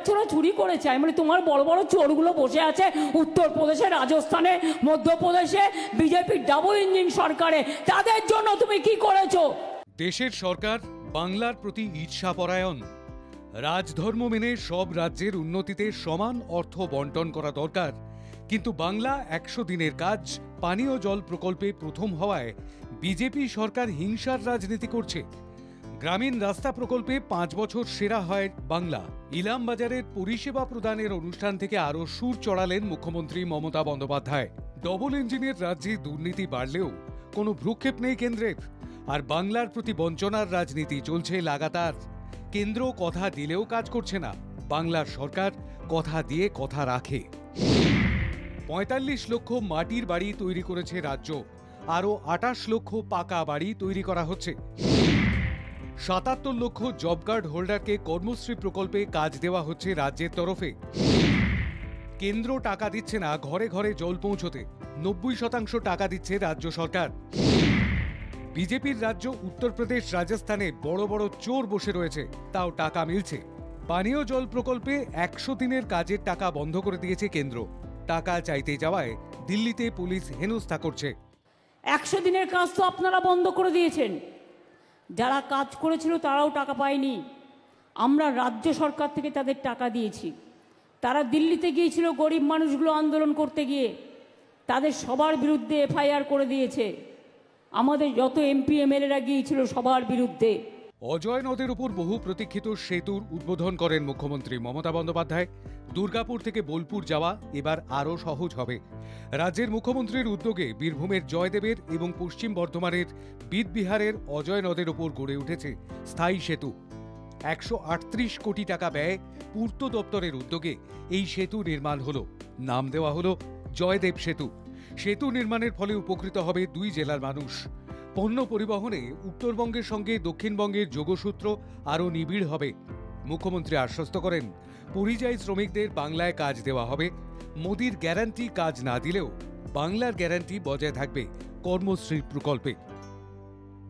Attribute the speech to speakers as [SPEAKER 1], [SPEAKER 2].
[SPEAKER 1] তোরা চুরি করেছে, আমি বলি তোমার বড় বড় চোরগুলো বসে আছে উত্তরপ্রদেশে, রাজস্থানে, মধ্যপ্রদেশে, বিজেপির ডাবল ইঞ্জিন সরকারে, তাদের জন্য তুমি কি করেছো?
[SPEAKER 2] দেশের সরকার বাংলার প্রতি ঈর্ষাপরায়ণ। রাজধর্ম মেনে সব রাজ্যের উন্নতিতে সমান অর্থ বন্টন করা দরকার, কিন্তু বাংলা 100 দিনের কাজ পানীয় জল প্রকল্পে প্রথম হওয়ায় বিজেপি সরকার হিংসার রাজনীতি করছে। গ্রামীণ রাস্তা প্রকল্পে 5 বছর সেরা হয় বাংলা। ইলাম বাজারের পরিষেবা প্রদানের অনুষ্ঠান থেকে আরও সুর চড়ালেন মুখ্যমন্ত্রী মমতা বন্দ্যোপাধ্যায়। ডবল ইঞ্জিনের রাজ্যে দুর্নীতি বাড়লেও কোনো ভ্রুক্ষেপ নেই কেন্দ্রের, আর বাংলার প্রতি বঞ্চনার রাজনীতি চলছে লাগাতার। কেন্দ্র কথা দিলেও কাজ করছে না, বাংলার সরকার কথা দিয়ে কথা রাখে। 45 লক্ষ মাটির বাড়ি তৈরি করেছে রাজ্য, আরও 28 লক্ষ পাকা বাড়ি তৈরি করা হচ্ছে। 77 লক্ষ জব কার্ড হোল্ডারকে কর্মশ্রী প্রকল্পে কাজ দেওয়া হচ্ছে রাজ্যের তরফে। কেন্দ্র টাকা দিচ্ছে না ঘরে ঘরে জল পৌঁছতে, 90% টাকা দিচ্ছে রাজ্য সরকার। বিজেপির রাজ্য উত্তরপ্রদেশ, রাজস্থানে বড় বড় চোর বসে রয়েছে, তাও টাকা মিলছে। পানীয় জল প্রকল্পে 100 দিনের কাজের টাকা বন্ধ করে দিয়েছে কেন্দ্র। টাকা চাইতে যাওয়ায় দিল্লিতে পুলিশ হেনস্থা করছে।
[SPEAKER 1] 100 দিনের কাজ তো আপনারা বন্ধ করে দিয়েছেন, যারা কাজ করেছিল তারাও টাকা পায়নি। আমরা রাজ্য সরকার থেকে তাদের টাকা দিয়েছি। তারা দিল্লিতে গিয়েছিল গরিব মানুষগুলো আন্দোলন করতে গিয়ে, তাদের সবার বিরুদ্ধে এফআইআর করে দিয়েছে। আমাদের যত এমপি এমএলএরা গিয়েছিল সবার বিরুদ্ধে।
[SPEAKER 2] অজয় নদের উপর বহু প্রতীক্ষিত সেতুর উদ্বোধন করেন মুখ্যমন্ত্রী মমতা বন্দ্যোপাধ্যায়। দুর্গাপুর থেকে বোলপুর যাওয়া এবার আরও সহজ হবে। রাজ্যের মুখ্যমন্ত্রীর উদ্যোগে বীরভূমের জয়দেবের এবং পশ্চিম বর্ধমানের বিদবিহারের অজয় নদের উপর গড়ে উঠেছে স্থায়ী সেতু। 138 কোটি টাকা ব্যয়ে পূর্ত দপ্তরের উদ্যোগে এই সেতু নির্মাণ হলো। নাম দেওয়া হলো জয়দেব সেতু। সেতু নির্মাণের ফলে উপকৃত হবে 2 জেলার মানুষ। পণ্য পরিবহনে উত্তরবঙ্গের সঙ্গে দক্ষিণবঙ্গের যোগসূত্র আরও নিবিড় হবে। মুখ্যমন্ত্রী আশ্বস্ত করেন, পরিযায়ী শ্রমিকদের বাংলায় কাজ দেওয়া হবে। মোদির গ্যারান্টি কাজ না দিলেও বাংলার গ্যারান্টি বজায় থাকবে কর্মশ্রী প্রকল্পে।